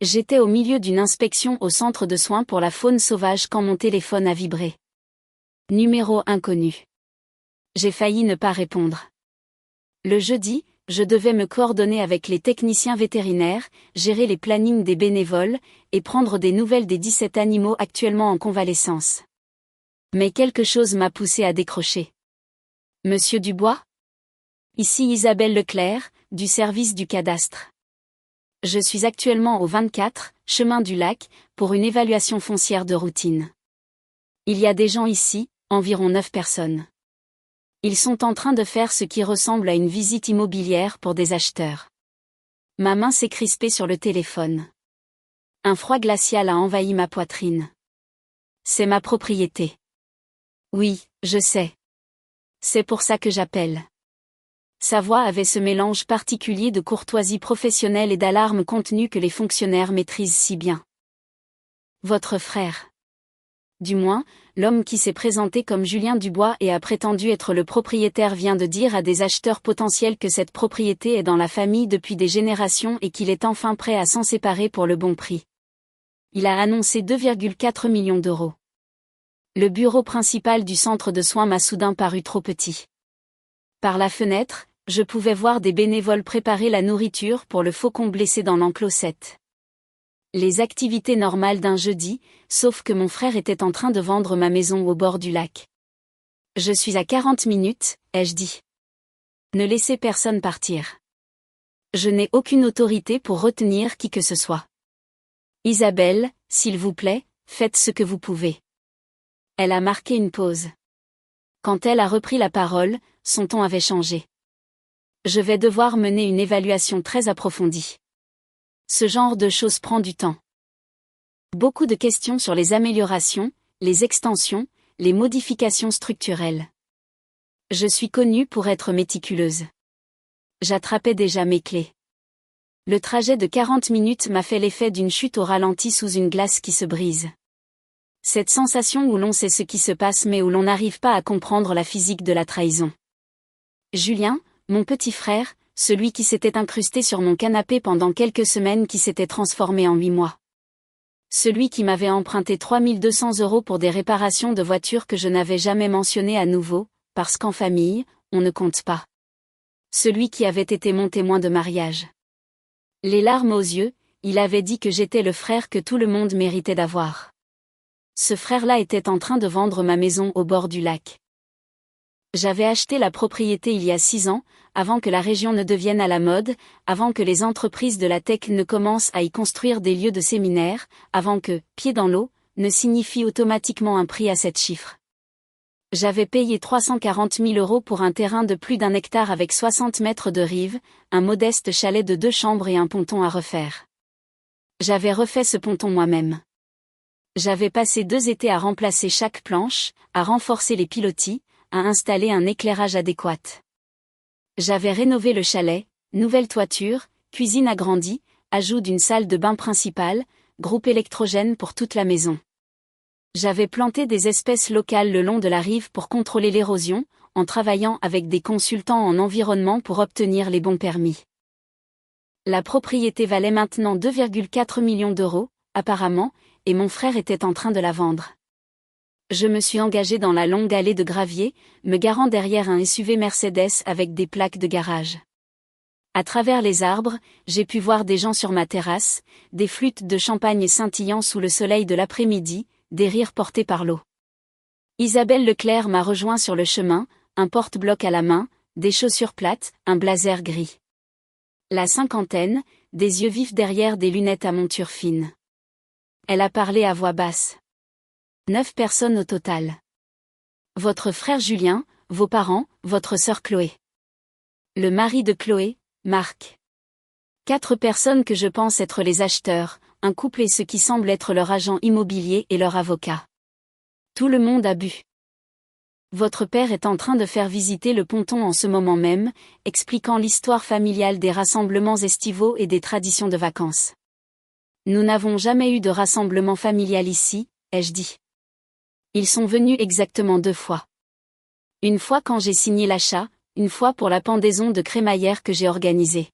J'étais au milieu d'une inspection au centre de soins pour la faune sauvage quand mon téléphone a vibré. Numéro inconnu. J'ai failli ne pas répondre. Le jeudi, je devais me coordonner avec les techniciens vétérinaires, gérer les plannings des bénévoles, et prendre des nouvelles des 17 animaux actuellement en convalescence. Mais quelque chose m'a poussé à décrocher. Monsieur Dubois ? Ici Isabelle Leclerc, du service du cadastre. Je suis actuellement au 24, chemin du lac, pour une évaluation foncière de routine. Il y a des gens ici, environ 9 personnes. Ils sont en train de faire ce qui ressemble à une visite immobilière pour des acheteurs. Ma main s'est crispée sur le téléphone. Un froid glacial a envahi ma poitrine. C'est ma propriété. Oui, je sais. C'est pour ça que j'appelle. Sa voix avait ce mélange particulier de courtoisie professionnelle et d'alarme contenue que les fonctionnaires maîtrisent si bien. Votre frère. Du moins, l'homme qui s'est présenté comme Julien Dubois et a prétendu être le propriétaire vient de dire à des acheteurs potentiels que cette propriété est dans la famille depuis des générations et qu'il est enfin prêt à s'en séparer pour le bon prix. Il a annoncé 2,4 millions d'euros. Le bureau principal du centre de soins m'a soudain paru trop petit. Par la fenêtre, je pouvais voir des bénévoles préparer la nourriture pour le faucon blessé dans l'enclos 7. Les activités normales d'un jeudi, sauf que mon frère était en train de vendre ma maison au bord du lac. Je suis à 40 minutes, ai-je dit. Ne laissez personne partir. Je n'ai aucune autorité pour retenir qui que ce soit. Isabelle, s'il vous plaît, faites ce que vous pouvez. Elle a marqué une pause. Quand elle a repris la parole, son ton avait changé. Je vais devoir mener une évaluation très approfondie. Ce genre de choses prend du temps. Beaucoup de questions sur les améliorations, les extensions, les modifications structurelles. Je suis connue pour être méticuleuse. J'attrapais déjà mes clés. Le trajet de 40 minutes m'a fait l'effet d'une chute au ralenti sous une glace qui se brise. Cette sensation où l'on sait ce qui se passe mais où l'on n'arrive pas à comprendre la physique de la trahison. Julien, mon petit frère, celui qui s'était incrusté sur mon canapé pendant quelques semaines qui s'était transformé en 8 mois. Celui qui m'avait emprunté 3200 € pour des réparations de voitures que je n'avais jamais mentionnées à nouveau, parce qu'en famille, on ne compte pas. Celui qui avait été mon témoin de mariage. Les larmes aux yeux, il avait dit que j'étais le frère que tout le monde méritait d'avoir. Ce frère-là était en train de vendre ma maison au bord du lac. J'avais acheté la propriété il y a 6 ans, avant que la région ne devienne à la mode, avant que les entreprises de la tech ne commencent à y construire des lieux de séminaire, avant que « pied dans l'eau » ne signifie automatiquement un prix à 7 chiffres. J'avais payé 340 000 € pour un terrain de plus d'1 hectare avec 60 mètres de rive, un modeste chalet de 2 chambres et un ponton à refaire. J'avais refait ce ponton moi-même. J'avais passé 2 étés à remplacer chaque planche, à renforcer les pilotis, à installer un éclairage adéquat. J'avais rénové le chalet, nouvelle toiture, cuisine agrandie, ajout d'une salle de bain principale, groupe électrogène pour toute la maison. J'avais planté des espèces locales le long de la rive pour contrôler l'érosion, en travaillant avec des consultants en environnement pour obtenir les bons permis. La propriété valait maintenant 2,4 millions d'euros, apparemment, et mon frère était en train de la vendre. Je me suis engagé dans la longue allée de gravier, me garant derrière un SUV Mercedes avec des plaques de garage. À travers les arbres, j'ai pu voir des gens sur ma terrasse, des flûtes de champagne scintillant sous le soleil de l'après-midi, des rires portés par l'eau. Isabelle Leclerc m'a rejoint sur le chemin, un porte-bloc à la main, des chaussures plates, un blazer gris. La cinquantaine, des yeux vifs derrière des lunettes à monture fine. Elle a parlé à voix basse. 9 personnes au total. Votre frère Julien, vos parents, votre sœur Chloé. Le mari de Chloé, Marc. 4 personnes que je pense être les acheteurs, un couple et ce qui semble être leur agent immobilier et leur avocat. Tout le monde a bu. Votre père est en train de faire visiter le ponton en ce moment même, expliquant l'histoire familiale des rassemblements estivaux et des traditions de vacances. Nous n'avons jamais eu de rassemblement familial ici, ai-je dit. Ils sont venus exactement 2 fois. Une fois quand j'ai signé l'achat, une fois pour la pendaison de crémaillère que j'ai organisée.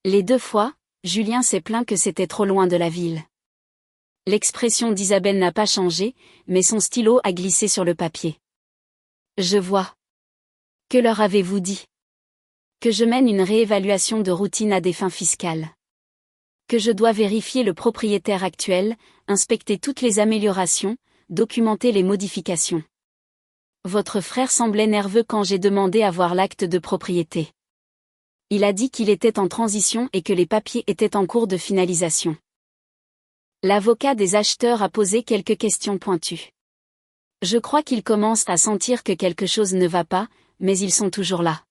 Les 2 fois, Julien s'est plaint que c'était trop loin de la ville. L'expression d'Isabelle n'a pas changé, mais son stylo a glissé sur le papier. Je vois. Que leur avez-vous dit? Que je mène une réévaluation de routine à des fins fiscales. Que je dois vérifier le propriétaire actuel, inspecter toutes les améliorations, documenter les modifications. Votre frère semblait nerveux quand j'ai demandé à voir l'acte de propriété. Il a dit qu'il était en transition et que les papiers étaient en cours de finalisation. L'avocat des acheteurs a posé quelques questions pointues. Je crois qu'ils commencent à sentir que quelque chose ne va pas, mais ils sont toujours là.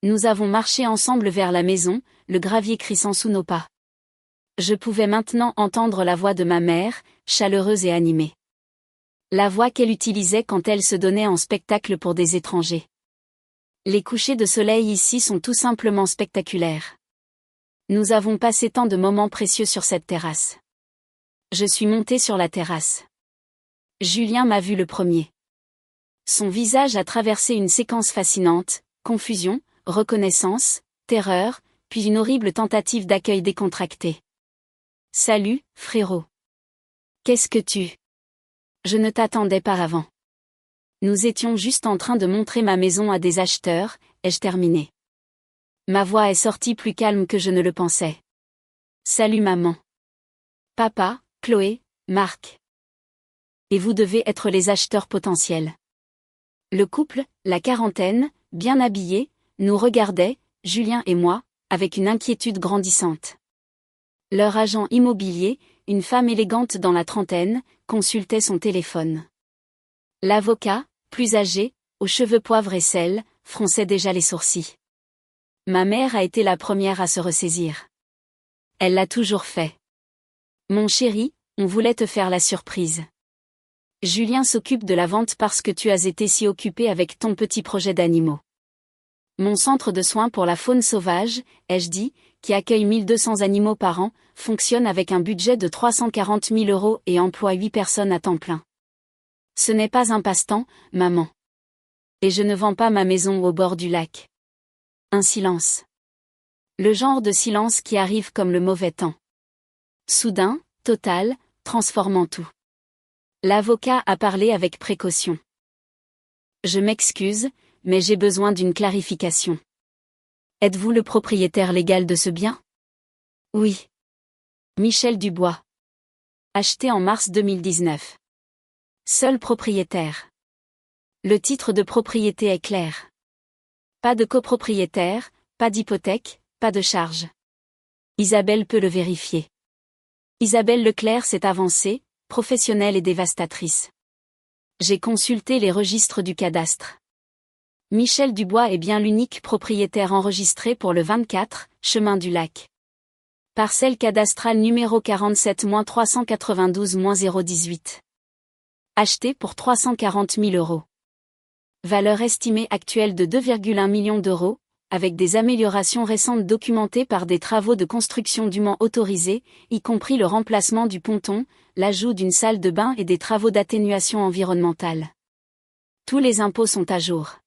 Nous avons marché ensemble vers la maison, le gravier crissant sous nos pas. Je pouvais maintenant entendre la voix de ma mère, chaleureuse et animée. La voix qu'elle utilisait quand elle se donnait en spectacle pour des étrangers. Les couchers de soleil ici sont tout simplement spectaculaires. Nous avons passé tant de moments précieux sur cette terrasse. Je suis montée sur la terrasse. Julien m'a vu le premier. Son visage a traversé une séquence fascinante, confusion, reconnaissance, terreur, puis une horrible tentative d'accueil décontracté. « Salut, frérot. Qu'est-ce que tu... Je ne t'attendais pas avant. Nous étions juste en train de montrer ma maison à des acheteurs, ai-je terminé. Ma voix est sortie plus calme que je ne le pensais. Salut maman. Papa, Chloé, Marc. Et vous devez être les acheteurs potentiels. Le couple, la quarantaine, bien habillé, nous regardait, Julien et moi, avec une inquiétude grandissante. Leur agent immobilier, une femme élégante dans la trentaine, consultait son téléphone. L'avocat, plus âgé, aux cheveux poivre et sel, fronçait déjà les sourcils. Ma mère a été la première à se ressaisir. Elle l'a toujours fait. Mon chéri, on voulait te faire la surprise. Julien s'occupe de la vente parce que tu as été si occupé avec ton petit projet d'animaux. Mon centre de soins pour la faune sauvage, ai-je dit, qui accueille 1200 animaux par an, fonctionne avec un budget de 340 000 € et emploie 8 personnes à temps plein. Ce n'est pas un passe-temps, maman. Et je ne vends pas ma maison au bord du lac. Un silence. Le genre de silence qui arrive comme le mauvais temps. Soudain, total, transformant tout. L'avocat a parlé avec précaution. Je m'excuse, mais j'ai besoin d'une clarification. Êtes-vous le propriétaire légal de ce bien? Oui. Michel Dubois. Acheté en mars 2019. Seul propriétaire. Le titre de propriété est clair. Pas de copropriétaire, pas d'hypothèque, pas de charge. Isabelle peut le vérifier. Isabelle Leclerc s'est avancée, professionnelle et dévastatrice. J'ai consulté les registres du cadastre. Michel Dubois est bien l'unique propriétaire enregistré pour le 24, chemin du lac. Parcelle cadastrale numéro 47-392-018. Acheté pour 340 000 €. Valeur estimée actuelle de 2,1 millions d'euros, avec des améliorations récentes documentées par des travaux de construction dûment autorisés, y compris le remplacement du ponton, l'ajout d'une salle de bain et des travaux d'atténuation environnementale. Tous les impôts sont à jour.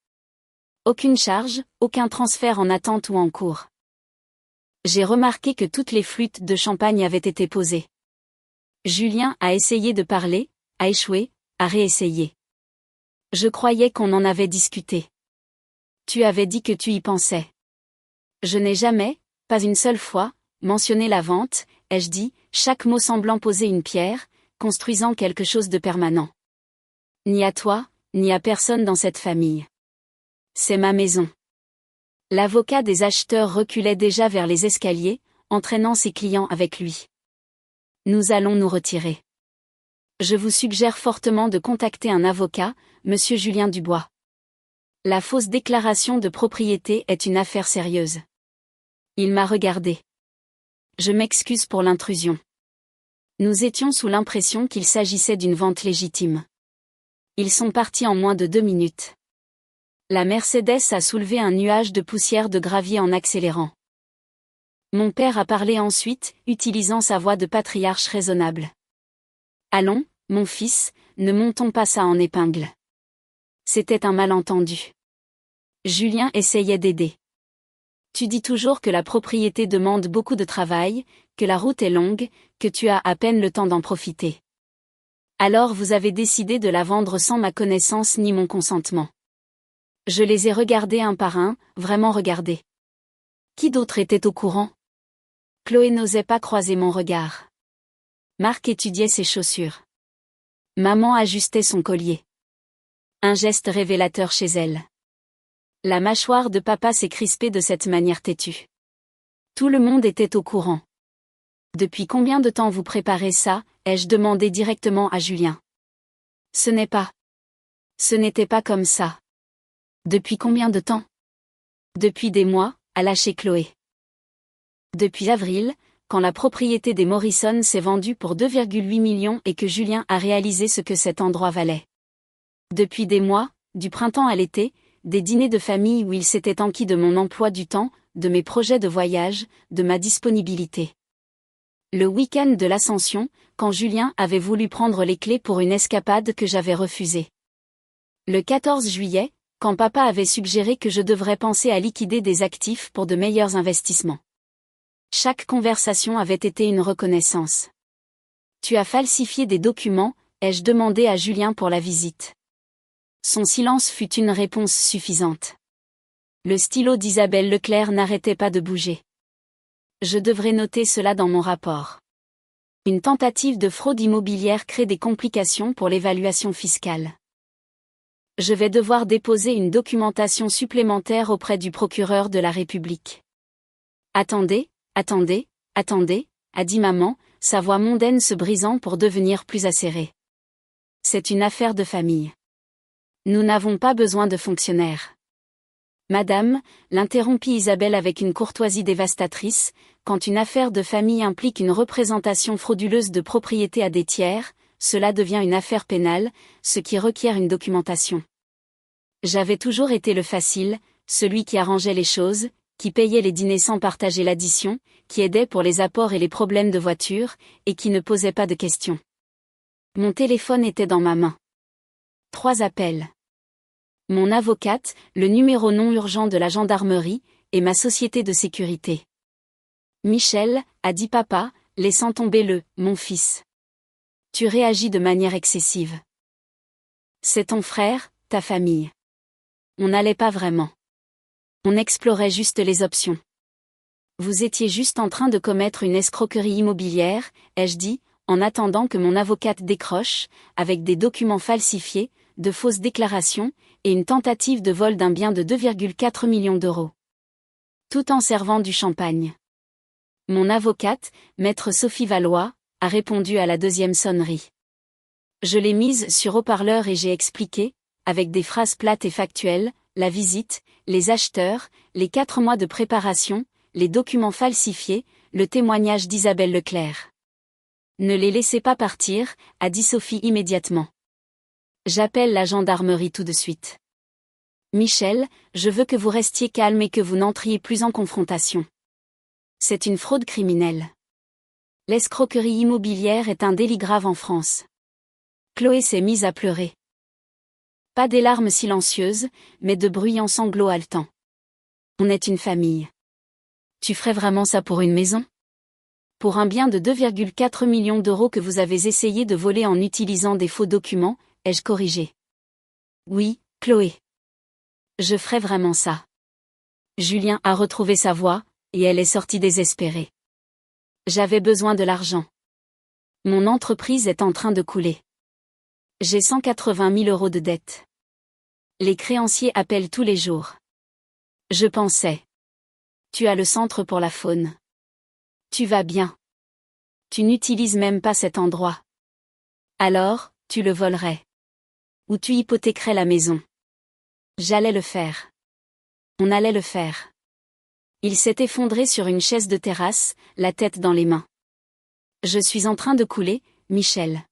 Aucune charge, aucun transfert en attente ou en cours. J'ai remarqué que toutes les flûtes de champagne avaient été posées. Julien a essayé de parler, a échoué, a réessayé. Je croyais qu'on en avait discuté. Tu avais dit que tu y pensais. Je n'ai jamais, pas une seule fois, mentionné la vente, ai-je dit, chaque mot semblant poser une pierre, construisant quelque chose de permanent. Ni à toi, ni à personne dans cette famille. C'est ma maison. L'avocat des acheteurs reculait déjà vers les escaliers, entraînant ses clients avec lui. Nous allons nous retirer. Je vous suggère fortement de contacter un avocat, monsieur Julien Dubois. La fausse déclaration de propriété est une affaire sérieuse. Il m'a regardé. Je m'excuse pour l'intrusion. Nous étions sous l'impression qu'il s'agissait d'une vente légitime. Ils sont partis en moins de 2 minutes. La Mercedes a soulevé un nuage de poussière de gravier en accélérant. Mon père a parlé ensuite, utilisant sa voix de patriarche raisonnable. Allons, mon fils, ne montons pas ça en épingle. C'était un malentendu. Julien essayait d'aider. Tu dis toujours que la propriété demande beaucoup de travail, que la route est longue, que tu as à peine le temps d'en profiter. Alors vous avez décidé de la vendre sans ma connaissance ni mon consentement. Je les ai regardés un par un, vraiment regardés. Qui d'autre était au courant? Chloé n'osait pas croiser mon regard. Marc étudiait ses chaussures. Maman ajustait son collier. Un geste révélateur chez elle. La mâchoire de papa s'est crispée de cette manière têtue. Tout le monde était au courant. Depuis combien de temps vous préparez ça? Ai-je demandé directement à Julien. Ce n'était pas comme ça. Depuis combien de temps? Depuis des mois, a lâché Chloé. Depuis avril, quand la propriété des Morrison s'est vendue pour 2,8 millions et que Julien a réalisé ce que cet endroit valait. Depuis des mois, du printemps à l'été, des dîners de famille où il s'était enquis de mon emploi du temps, de mes projets de voyage, de ma disponibilité. Le week-end de l'Ascension, quand Julien avait voulu prendre les clés pour une escapade que j'avais refusée. Le 14 juillet, quand papa avait suggéré que je devrais penser à liquider des actifs pour de meilleurs investissements. Chaque conversation avait été une reconnaissance. Tu as falsifié des documents, ai-je demandé à Julien pour la visite. Son silence fut une réponse suffisante. Le stylo d'Isabelle Leclerc n'arrêtait pas de bouger. Je devrais noter cela dans mon rapport. Une tentative de fraude immobilière crée des complications pour l'évaluation fiscale. Je vais devoir déposer une documentation supplémentaire auprès du procureur de la République. Attendez, a dit maman, sa voix mondaine se brisant pour devenir plus acérée. C'est une affaire de famille. Nous n'avons pas besoin de fonctionnaires. Madame, l'interrompit Isabelle avec une courtoisie dévastatrice, quand une affaire de famille implique une représentation frauduleuse de propriété à des tiers, cela devient une affaire pénale, ce qui requiert une documentation. J'avais toujours été le facile, celui qui arrangeait les choses, qui payait les dîners sans partager l'addition, qui aidait pour les apports et les problèmes de voiture, et qui ne posait pas de questions. Mon téléphone était dans ma main. 3 appels. Mon avocate, le numéro non urgent de la gendarmerie, et ma société de sécurité. Michel, a dit papa, laissant tomber le « mon fils ». Tu réagis de manière excessive. C'est ton frère, ta famille. On n'allait pas vraiment. On explorait juste les options. Vous étiez juste en train de commettre une escroquerie immobilière, ai-je dit, en attendant que mon avocate décroche, avec des documents falsifiés, de fausses déclarations, et une tentative de vol d'un bien de 2,4 millions d'euros. Tout en servant du champagne. Mon avocate, maître Sophie Valois, a répondu à la 2e sonnerie. Je l'ai mise sur haut-parleur et j'ai expliqué, avec des phrases plates et factuelles, la visite, les acheteurs, les 4 mois de préparation, les documents falsifiés, le témoignage d'Isabelle Leclerc. Ne les laissez pas partir, a dit Sophie immédiatement. J'appelle la gendarmerie tout de suite. Michel, je veux que vous restiez calme et que vous n'entriez plus en confrontation. C'est une fraude criminelle. L'escroquerie immobilière est un délit grave en France. Chloé s'est mise à pleurer. Pas des larmes silencieuses, mais de bruyants sanglots haletants. On est une famille. Tu ferais vraiment ça pour une maison? Pour un bien de 2,4 millions d'euros que vous avez essayé de voler en utilisant des faux documents, ai-je corrigé? Oui, Chloé. Je ferais vraiment ça. Julien a retrouvé sa voix, et elle est sortie désespérée. J'avais besoin de l'argent. Mon entreprise est en train de couler. J'ai 180 000 euros de dettes. Les créanciers appellent tous les jours. Je pensais. Tu as le centre pour la faune. Tu vas bien. Tu n'utilises même pas cet endroit. Alors, tu le volerais. Ou tu hypothéquerais la maison. J'allais le faire. On allait le faire. Il s'est effondré sur une chaise de terrasse, la tête dans les mains. Je suis en train de couler, Michel.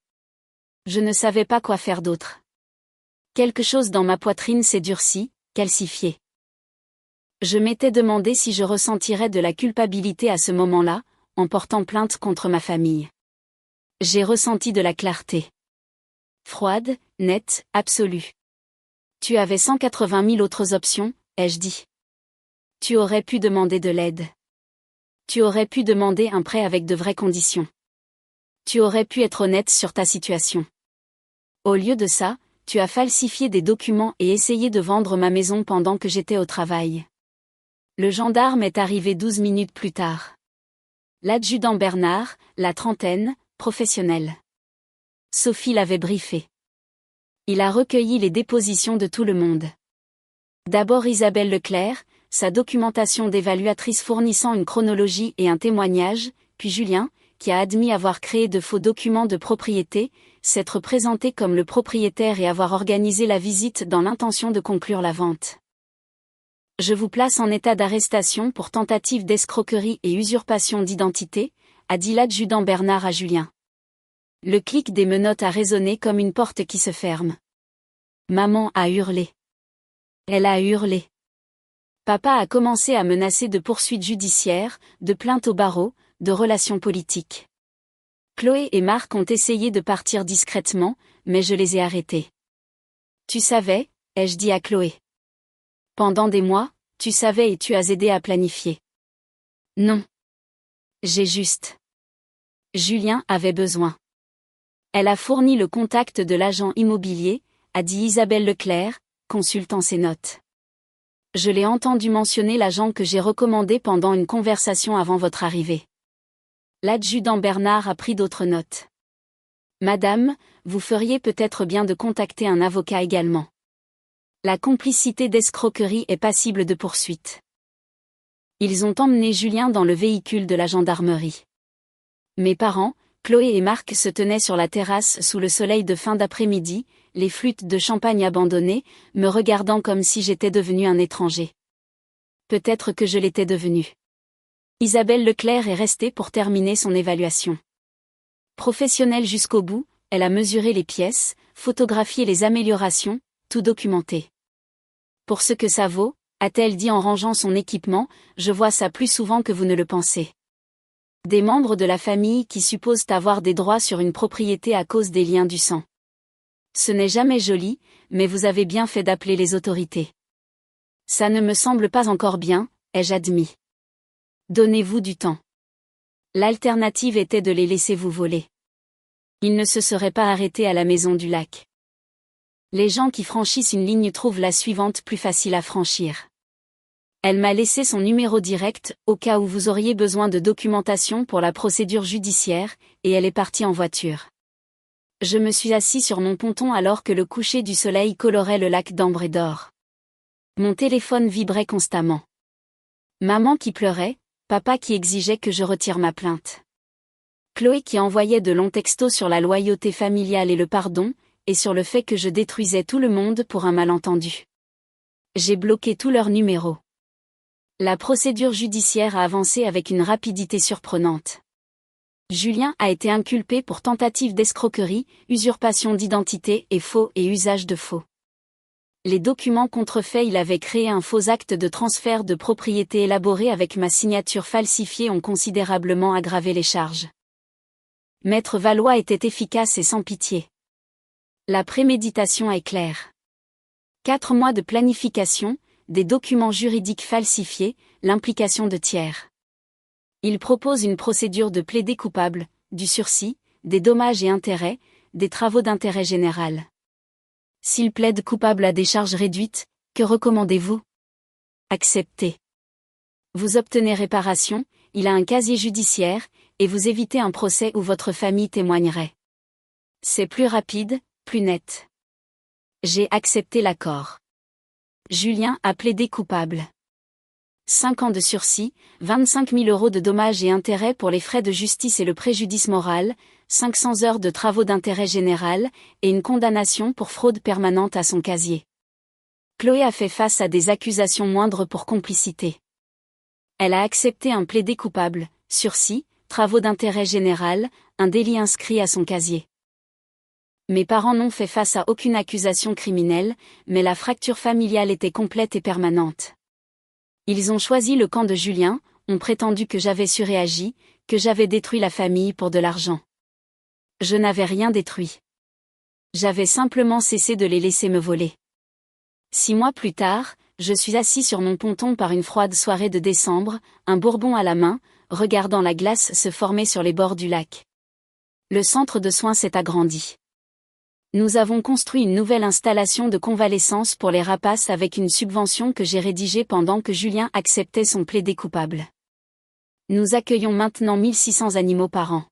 Je ne savais pas quoi faire d'autre. Quelque chose dans ma poitrine s'est durci, calcifié. Je m'étais demandé si je ressentirais de la culpabilité à ce moment-là, en portant plainte contre ma famille. J'ai ressenti de la clarté. Froide, nette, absolue. Tu avais 180 000 autres options, ai-je dit. Tu aurais pu demander de l'aide. Tu aurais pu demander un prêt avec de vraies conditions. Tu aurais pu être honnête sur ta situation. Au lieu de ça, tu as falsifié des documents et essayé de vendre ma maison pendant que j'étais au travail. Le gendarme est arrivé 12 minutes plus tard. L'adjudant Bernard, la trentaine, professionnel. Sophie l'avait briefé. Il a recueilli les dépositions de tout le monde. D'abord Isabelle Leclerc, sa documentation d'évaluatrice fournissant une chronologie et un témoignage, puis Julien, qui a admis avoir créé de faux documents de propriété, s'être présenté comme le propriétaire et avoir organisé la visite dans l'intention de conclure la vente. Je vous place en état d'arrestation pour tentative d'escroquerie et usurpation d'identité, a dit l'adjudant Bernard à Julien. Le clic des menottes a résonné comme une porte qui se ferme. Maman a hurlé. Elle a hurlé. Papa a commencé à menacer de poursuites judiciaires, de plaintes au barreau, de relations politiques. Chloé et Marc ont essayé de partir discrètement, mais je les ai arrêtés. Tu savais, ai-je dit à Chloé. Pendant des mois, tu savais et tu as aidé à planifier. Non. J'ai juste. Julien avait besoin. Elle a fourni le contact de l'agent immobilier, a dit Isabelle Leclerc, consultant ses notes. Je l'ai entendu mentionner l'agent que j'ai recommandé pendant une conversation avant votre arrivée. L'adjudant Bernard a pris d'autres notes. Madame, vous feriez peut-être bien de contacter un avocat également. La complicité d'escroquerie est passible de poursuite. Ils ont emmené Julien dans le véhicule de la gendarmerie. Mes parents, Chloé et Marc se tenaient sur la terrasse sous le soleil de fin d'après-midi, les flûtes de champagne abandonnées, me regardant comme si j'étais devenu un étranger. Peut-être que je l'étais devenu. Isabelle Leclerc est restée pour terminer son évaluation. Professionnelle jusqu'au bout, elle a mesuré les pièces, photographié les améliorations, tout documenté. Pour ce que ça vaut, a-t-elle dit en rangeant son équipement, je vois ça plus souvent que vous ne le pensez. Des membres de la famille qui supposent avoir des droits sur une propriété à cause des liens du sang. Ce n'est jamais joli, mais vous avez bien fait d'appeler les autorités. Ça ne me semble pas encore bien, ai-je admis. Donnez-vous du temps. L'alternative était de les laisser vous voler. Ils ne se seraient pas arrêtés à la maison du lac. Les gens qui franchissent une ligne trouvent la suivante plus facile à franchir. Elle m'a laissé son numéro direct, au cas où vous auriez besoin de documentation pour la procédure judiciaire, et elle est partie en voiture. Je me suis assis sur mon ponton alors que le coucher du soleil colorait le lac d'ambre et d'or. Mon téléphone vibrait constamment. Maman qui pleurait, papa qui exigeait que je retire ma plainte. Chloé qui envoyait de longs textos sur la loyauté familiale et le pardon, et sur le fait que je détruisais tout le monde pour un malentendu. J'ai bloqué tous leurs numéros. La procédure judiciaire a avancé avec une rapidité surprenante. Julien a été inculpé pour tentative d'escroquerie, usurpation d'identité et faux et usage de faux. Les documents contrefaits, il avait créé un faux acte de transfert de propriété élaboré avec ma signature falsifiée, ont considérablement aggravé les charges. Maître Valois était efficace et sans pitié. La préméditation est claire. 4 mois de planification, des documents juridiques falsifiés, l'implication de tiers. Il propose une procédure de plaidé coupable, du sursis, des dommages et intérêts, des travaux d'intérêt général. S'il plaide coupable à des charges réduites, que recommandez-vous? Acceptez. Vous obtenez réparation, il a un casier judiciaire, et vous évitez un procès où votre famille témoignerait. C'est plus rapide, plus net. J'ai accepté l'accord. Julien a plaidé coupable. 5 ans de sursis, 25 000 € de dommages et intérêts pour les frais de justice et le préjudice moral, 500 heures de travaux d'intérêt général, et une condamnation pour fraude permanente à son casier. Chloé a fait face à des accusations moindres pour complicité. Elle a accepté un plaidé coupable, sursis, travaux d'intérêt général, un délit inscrit à son casier. Mes parents n'ont fait face à aucune accusation criminelle, mais la fracture familiale était complète et permanente. Ils ont choisi le camp de Julien, ont prétendu que j'avais surréagi, que j'avais détruit la famille pour de l'argent. Je n'avais rien détruit. J'avais simplement cessé de les laisser me voler. 6 mois plus tard, je suis assis sur mon ponton par une froide soirée de décembre, un bourbon à la main, regardant la glace se former sur les bords du lac. Le centre de soins s'est agrandi. Nous avons construit une nouvelle installation de convalescence pour les rapaces avec une subvention que j'ai rédigée pendant que Julien acceptait son plaidé coupable. Nous accueillons maintenant 1600 animaux par an.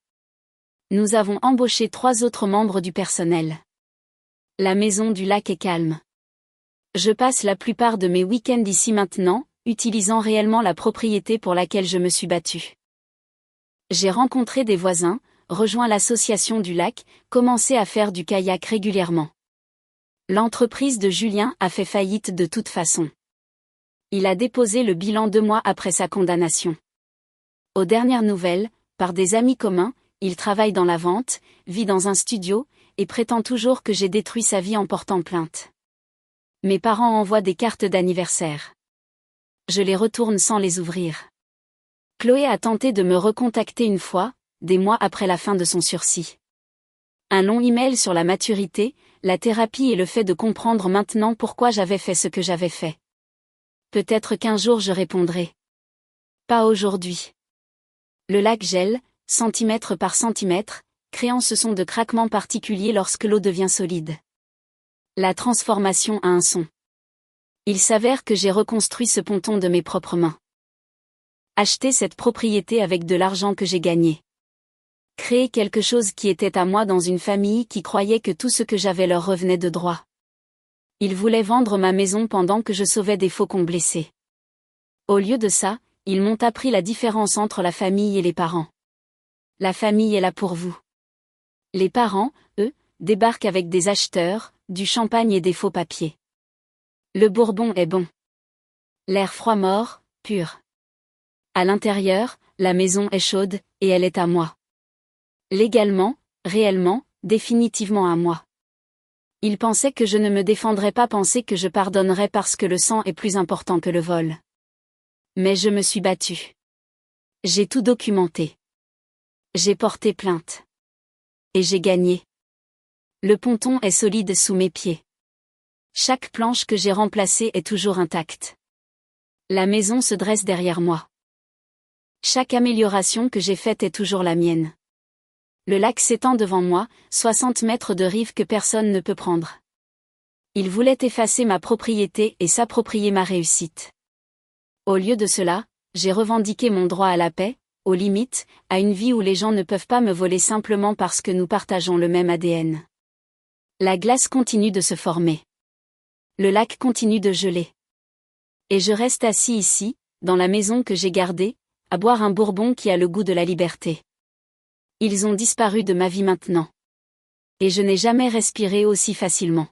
Nous avons embauché 3 autres membres du personnel. La maison du lac est calme. Je passe la plupart de mes week-ends ici maintenant, utilisant réellement la propriété pour laquelle je me suis battue. J'ai rencontré des voisins, rejoint l'association du lac, commencé à faire du kayak régulièrement. L'entreprise de Julien a fait faillite de toute façon. Il a déposé le bilan 2 mois après sa condamnation. Aux dernières nouvelles, par des amis communs, il travaille dans la vente, vit dans un studio, et prétend toujours que j'ai détruit sa vie en portant plainte. Mes parents envoient des cartes d'anniversaire. Je les retourne sans les ouvrir. Chloé a tenté de me recontacter une fois, des mois après la fin de son sursis. Un long email sur la maturité, la thérapie et le fait de comprendre maintenant pourquoi j'avais fait ce que j'avais fait. Peut-être qu'un jour je répondrai. Pas aujourd'hui. Le lac gèle, centimètre par centimètre, créant ce son de craquement particulier lorsque l'eau devient solide. La transformation a un son. Il s'avère que j'ai reconstruit ce ponton de mes propres mains. Acheté cette propriété avec de l'argent que j'ai gagné. Créer quelque chose qui était à moi dans une famille qui croyait que tout ce que j'avais leur revenait de droit. Ils voulaient vendre ma maison pendant que je sauvais des faucons blessés. Au lieu de ça, ils m'ont appris la différence entre la famille et les parents. La famille est là pour vous. Les parents, eux, débarquent avec des acheteurs, du champagne et des faux papiers. Le bourbon est bon. L'air froid mort, pur. À l'intérieur, la maison est chaude, et elle est à moi. Légalement, réellement, définitivement à moi. Ils pensaient que je ne me défendrais pas, pensaient que je pardonnerais parce que le sang est plus important que le vol. Mais je me suis battue. J'ai tout documenté. J'ai porté plainte. Et j'ai gagné. Le ponton est solide sous mes pieds. Chaque planche que j'ai remplacée est toujours intacte. La maison se dresse derrière moi. Chaque amélioration que j'ai faite est toujours la mienne. Le lac s'étend devant moi, 60 mètres de rive que personne ne peut prendre. Il voulait effacer ma propriété et s'approprier ma réussite. Au lieu de cela, j'ai revendiqué mon droit à la paix, aux limites, à une vie où les gens ne peuvent pas me voler simplement parce que nous partageons le même ADN. La glace continue de se former. Le lac continue de geler. Et je reste assis ici, dans la maison que j'ai gardée, à boire un bourbon qui a le goût de la liberté. Ils ont disparu de ma vie maintenant. Et je n'ai jamais respiré aussi facilement.